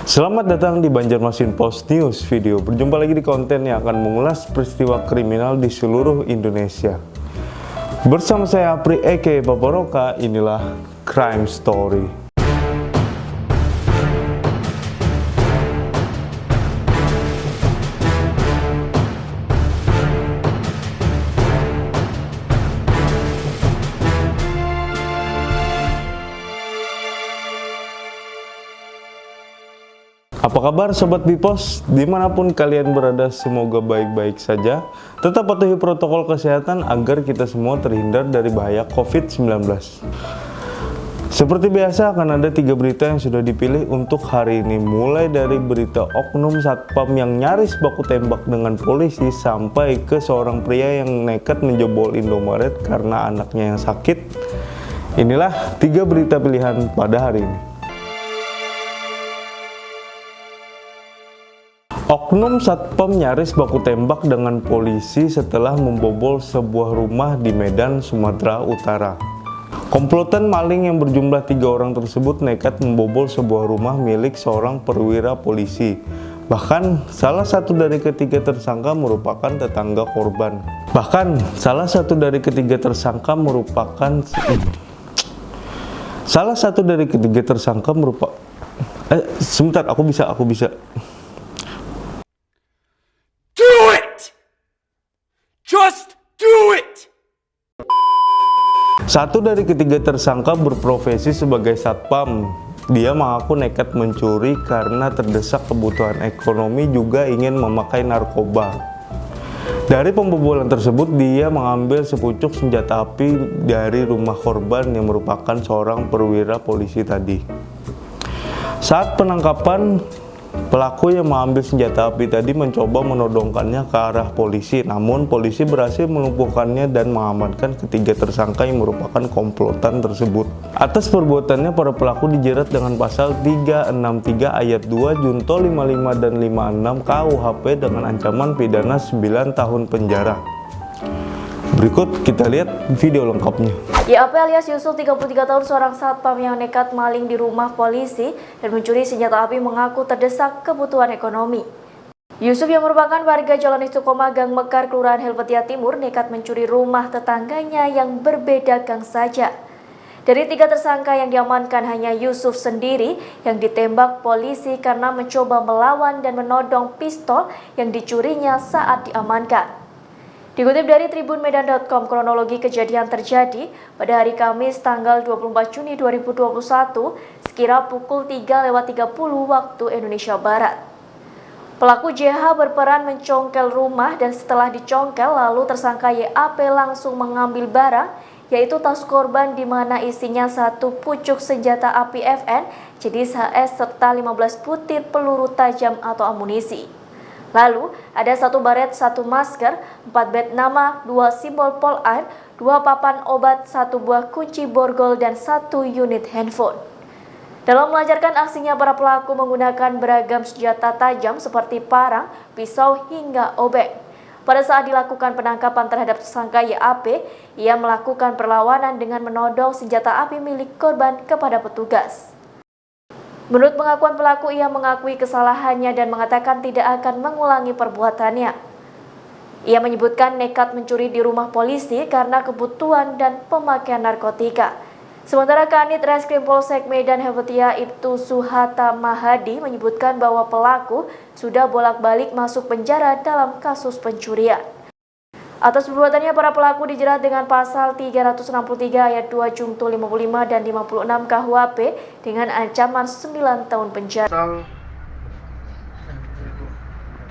Selamat datang di Banjarmasin Post News Video. Berjumpa lagi di konten yang akan mengulas peristiwa kriminal di seluruh Indonesia. Bersama saya Apri Eke Baboroka, inilah Crime Story. Apa kabar Sobat Bipos? Dimanapun kalian berada, semoga baik-baik saja. Tetap patuhi protokol kesehatan agar kita semua terhindar dari bahaya COVID-19. Seperti biasa akan ada 3 berita yang sudah dipilih untuk hari ini. Mulai dari berita oknum satpam yang nyaris baku tembak dengan polisi, sampai ke seorang pria yang nekat menjebol Indomaret karena anaknya yang sakit. Inilah 3 berita pilihan pada hari ini. Oknum satpam nyaris baku tembak dengan polisi setelah membobol sebuah rumah di Medan, Sumatera Utara. Komplotan maling yang berjumlah 3 orang tersebut nekat membobol sebuah rumah milik seorang perwira polisi. Bahkan salah satu dari ketiga tersangka merupakan tetangga korban. Sebentar, aku bisa. Just do it! Satu dari ketiga tersangka berprofesi sebagai satpam. Dia mengaku nekat mencuri karena terdesak kebutuhan ekonomi, juga ingin memakai narkoba. Dari pembobolan tersebut, dia mengambil sepucuk senjata api dari rumah korban yang merupakan seorang perwira polisi tadi. Saat penangkapan, pelaku yang mengambil senjata api tadi mencoba menodongkannya ke arah polisi, namun polisi berhasil melumpuhkannya dan mengamankan ketiga tersangka yang merupakan komplotan tersebut. Atas perbuatannya, para pelaku dijerat dengan pasal 363 ayat 2 Junto 55 dan 56 KUHP dengan ancaman pidana 9 tahun penjara. Berikut kita lihat video lengkapnya. YAP alias Yusuf, 33 tahun, seorang satpam yang nekat maling di rumah polisi dan mencuri senjata api, mengaku terdesak kebutuhan ekonomi. Yusuf yang merupakan warga Jalan Istiqomah Gang Mekar, Kelurahan Helvetia Timur, nekat mencuri rumah tetangganya yang berbeda gang saja. Dari 3 tersangka yang diamankan, hanya Yusuf sendiri yang ditembak polisi karena mencoba melawan dan menodong pistol yang dicurinya saat diamankan. Dikutip dari tribunmedan.com, kronologi kejadian terjadi pada hari Kamis tanggal 24 Juni 2021 sekira pukul 3:30 waktu Indonesia Barat. Pelaku JH berperan mencongkel rumah dan setelah dicongkel lalu tersangka YAP langsung mengambil barang, yaitu tas korban di mana isinya 1 pucuk senjata api FN jenis HS serta 15 butir peluru tajam atau amunisi. Lalu, ada 1 baret, 1 masker, 4 bed nama, 2 simbol Polair, 2 papan obat, 1 buah kunci borgol, dan 1 unit handphone. Dalam melancarkan aksinya, para pelaku menggunakan beragam senjata tajam seperti parang, pisau, hingga obeng. Pada saat dilakukan penangkapan terhadap tersangka YAP, ia melakukan perlawanan dengan menodong senjata api milik korban kepada petugas. Menurut pengakuan pelaku, ia mengakui kesalahannya dan mengatakan tidak akan mengulangi perbuatannya. Ia menyebutkan nekat mencuri di rumah polisi karena kebutuhan dan pemakaian narkotika. Sementara Kanit Reskrim Polsek Medan Helvetia Ibtu Suhata Mahadi menyebutkan bahwa pelaku sudah bolak-balik masuk penjara dalam kasus pencurian. Atas perbuatannya, para pelaku dijerat dengan pasal 363 ayat 2 Junto 55 dan 56 KUHP dengan ancaman 9 tahun penjara. Pasal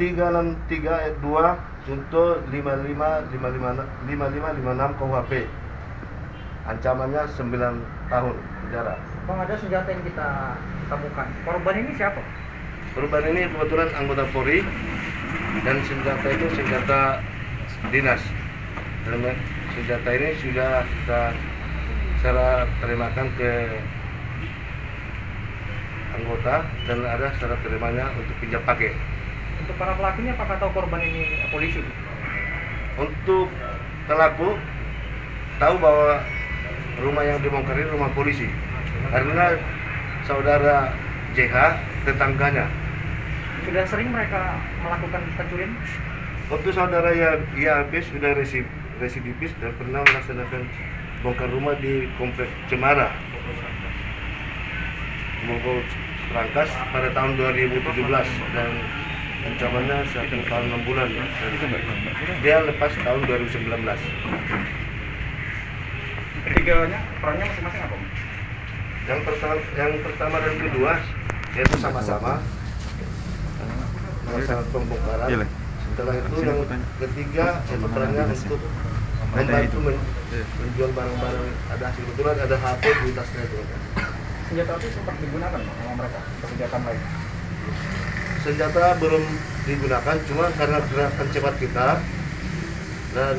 363 ayat 2 Junto 55 56 KUHP. Ancamannya 9 tahun penjara. Bang, ada senjata yang kita temukan. Korban ini siapa? Korban ini kebetulan anggota Polri dan senjata itu senjata dinas. Dan senjata ini sudah kita terimakan ke anggota dan ada syarat terimanya untuk pinjam pakai. Untuk para pelakunya, apakah tahu korban ini polisi? Untuk pelaku tahu bahwa rumah yang dibongkar ini rumah polisi, karena saudara JH tetangganya. Sudah sering mereka melakukan pencurian? Waktu saudara YAB sudah residivis dan pernah melaksanakan bongkar rumah di komplek Cemara, Mogol Rangkas pada tahun 2017 dan ancamannya 1 tahun 6 bulan. Dan dia lepas tahun 2019. Ketiganya perannya masing-masing apa? Yang pertama dan kedua yaitu sama-sama melaksanakan pembongkaran. Setelah itu yang ketiga yaitu perannya untuk membantu menjual barang-barang. Ada kebetulan ada HP di tasnya itu. Senjata api sempat digunakan sama mereka untuk kegiatan lain? Senjata belum digunakan, cuma karena gerakan cepat kita dan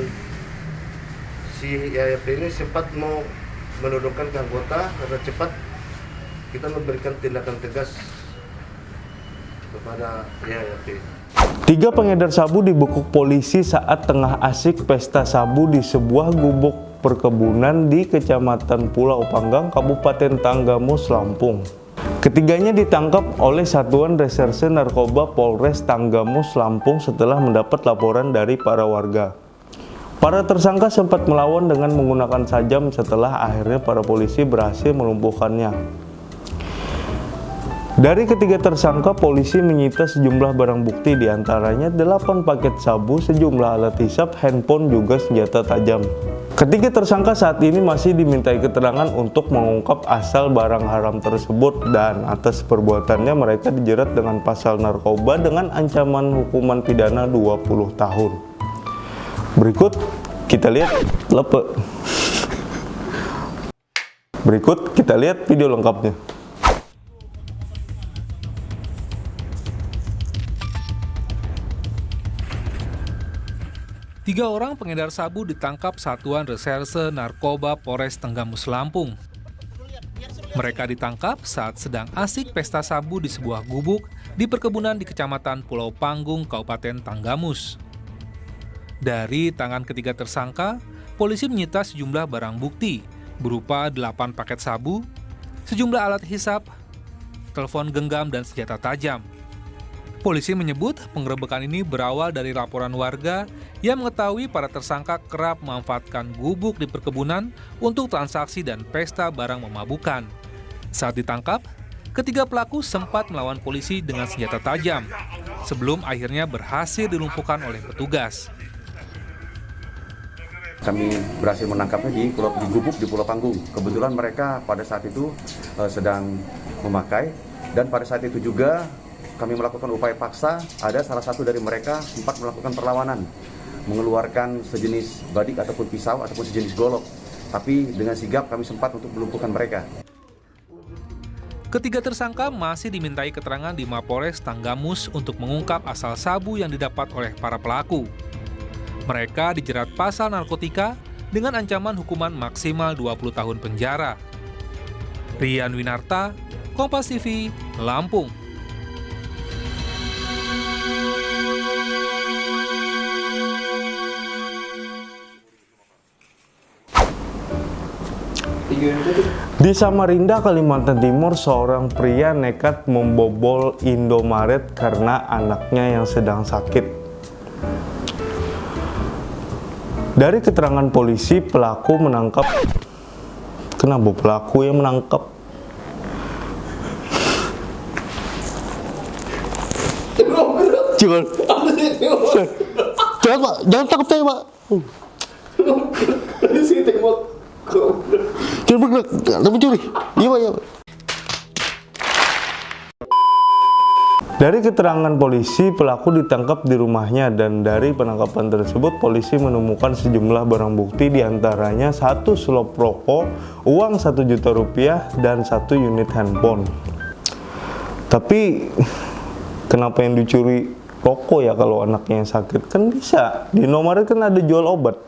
si YAP ini sempat mau menodongkan ke anggota, karena cepat kita memberikan tindakan tegas kepada YAP. 3 pengedar sabu dibekuk polisi saat tengah asik pesta sabu di sebuah gubuk perkebunan di Kecamatan Pulau Panggang, Kabupaten Tanggamus, Lampung. Ketiganya ditangkap oleh Satuan Reserse Narkoba Polres Tanggamus, Lampung setelah mendapat laporan dari para warga. Para tersangka sempat melawan dengan menggunakan sajam setelah akhirnya para polisi berhasil melumpuhkannya. Dari ketiga tersangka, polisi menyita sejumlah barang bukti, diantaranya 8 paket sabu, sejumlah alat hisap, handphone, juga senjata tajam. Ketiga tersangka saat ini masih dimintai keterangan untuk mengungkap asal barang haram tersebut, dan atas perbuatannya mereka dijerat dengan pasal narkoba dengan ancaman hukuman pidana 20 tahun. Berikut kita lihat video lengkapnya. Tiga orang pengedar sabu ditangkap Satuan Reserse Narkoba Polres Tanggamus, Lampung. Mereka ditangkap saat sedang asik pesta sabu di sebuah gubuk di perkebunan di Kecamatan Pulau Panggung, Kabupaten Tanggamus. Dari tangan ketiga tersangka, polisi menyita sejumlah barang bukti berupa 8 paket sabu, sejumlah alat hisap, telepon genggam, dan senjata tajam. Polisi menyebut penggerebekan ini berawal dari laporan warga yang mengetahui para tersangka kerap memanfaatkan gubuk di perkebunan untuk transaksi dan pesta barang memabukan. Saat ditangkap, ketiga pelaku sempat melawan polisi dengan senjata tajam, sebelum akhirnya berhasil dilumpuhkan oleh petugas. Kami berhasil menangkapnya di gubuk di Pulau Panggung. Kebetulan mereka pada saat itu sedang memakai, dan pada saat itu juga kami melakukan upaya paksa. Ada salah satu dari mereka sempat melakukan perlawanan, mengeluarkan sejenis badik ataupun pisau ataupun sejenis golok. Tapi dengan sigap kami sempat untuk melumpuhkan mereka. Ketiga tersangka masih dimintai keterangan di Mapolres Tanggamus untuk mengungkap asal sabu yang didapat oleh para pelaku. Mereka dijerat pasal narkotika dengan ancaman hukuman maksimal 20 tahun penjara. Rian Winarta, Kompas TV, Lampung. Di Samarinda, Kalimantan Timur, seorang pria nekat membobol Indomaret karena anaknya yang sedang sakit. Dari keterangan polisi, pelaku menangkap. Kenapa pelaku yang menangkap? Jangan takut saya, Pak. Jangan bergerak, ada mencuri. Iya, Pak, ya. Dari keterangan polisi, pelaku ditangkap di rumahnya, dan dari penangkapan tersebut polisi menemukan sejumlah barang bukti, diantaranya 1 selop rokok, uang 1 juta rupiah, dan 1 unit handphone. Tapi kenapa yang dicuri rokok ya kalau anaknya yang sakit? Kan bisa, di Indomaret kan ada jual obat.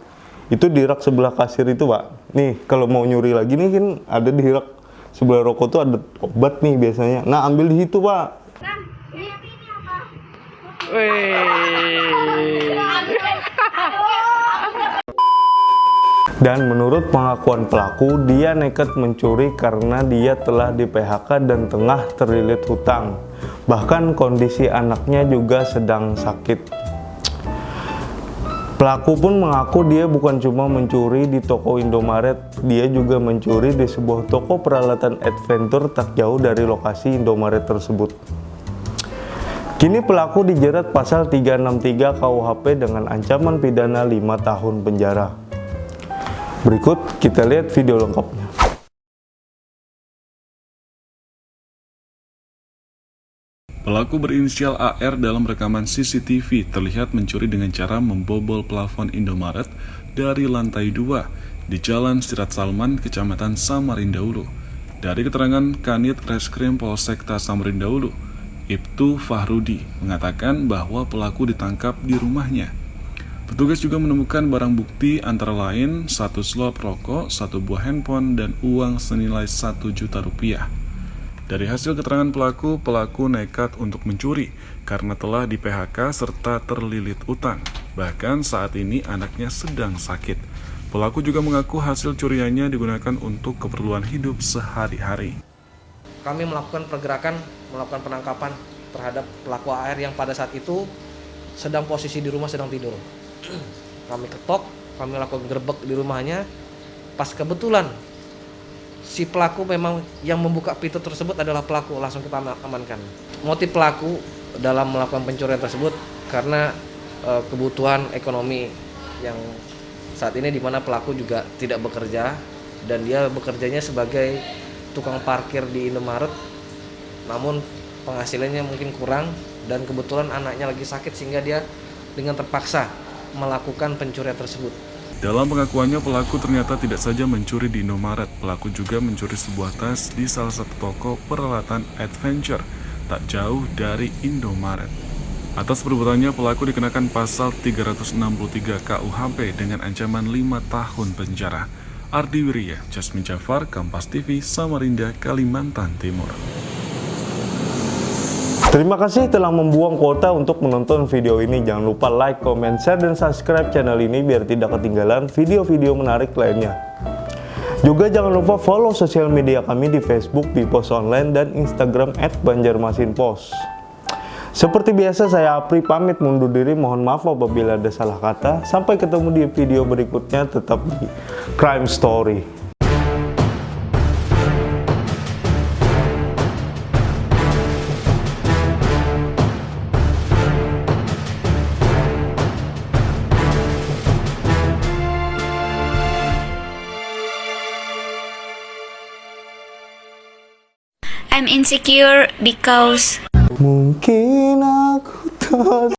Itu di rak sebelah kasir itu, Pak. Nih, kalau mau nyuri lagi nih kan ada di rak sebelah rokok tuh ada obat nih biasanya. Nah, ambil di situ, Pak. Dan menurut pengakuan pelaku, dia nekat mencuri karena dia telah di PHK dan tengah terlilit hutang. Bahkan kondisi anaknya juga sedang sakit. Pelaku pun mengaku dia bukan cuma mencuri di toko Indomaret, dia juga mencuri di sebuah toko peralatan adventure tak jauh dari lokasi Indomaret tersebut. Kini pelaku dijerat pasal 363 KUHP dengan ancaman pidana 5 tahun penjara. Berikut kita lihat video lengkapnya. Pelaku berinisial AR dalam rekaman CCTV terlihat mencuri dengan cara membobol plafon Indomaret dari lantai 2 di Jalan Sirat Salman, Kecamatan Samarinda Ulu. Dari keterangan Kanit Reskrim Polsekta Samarinda Ulu, Ibtu Fahrudi mengatakan bahwa pelaku ditangkap di rumahnya. Petugas juga menemukan barang bukti antara lain 1 slot rokok, 1 buah handphone, dan uang senilai 1 juta rupiah. Dari hasil keterangan pelaku nekat untuk mencuri karena telah di PHK serta terlilit utang. Bahkan saat ini anaknya sedang sakit. Pelaku juga mengaku hasil curiannya digunakan untuk keperluan hidup sehari-hari. Kami melakukan penangkapan terhadap pelaku AR yang pada saat itu sedang posisi di rumah sedang tidur. Kami ketok, kami lakukan gerbek di rumahnya. Pas kebetulan si pelaku memang yang membuka pintu tersebut adalah pelaku, langsung kita amankan. Motif pelaku dalam melakukan pencurian tersebut karena kebutuhan ekonomi yang saat ini di mana pelaku juga tidak bekerja dan dia bekerjanya sebagai tukang parkir di Indomaret. Namun penghasilannya mungkin kurang dan kebetulan anaknya lagi sakit sehingga dia dengan terpaksa melakukan pencurian tersebut. Dalam pengakuannya, pelaku ternyata tidak saja mencuri di Indomaret, pelaku juga mencuri sebuah tas di salah satu toko peralatan adventure tak jauh dari Indomaret. Atas perbuatannya, pelaku dikenakan pasal 363 KUHP dengan ancaman 5 tahun penjara. Ardi Wirya, Jasmine Jafar, Kompas TV, Samarinda, Kalimantan Timur. Terima kasih telah membuang kuota untuk menonton video ini. Jangan lupa like, comment, share, dan subscribe channel ini biar tidak ketinggalan video-video menarik lainnya. Juga jangan lupa follow sosial media kami di Facebook, di Post Online, dan Instagram @banjarmasinpost. Seperti biasa, saya Apri pamit mundur diri. Mohon maaf apabila ada salah kata. Sampai ketemu di video berikutnya, tetap di Crime Story. I'm insecure because Mungkin aku tak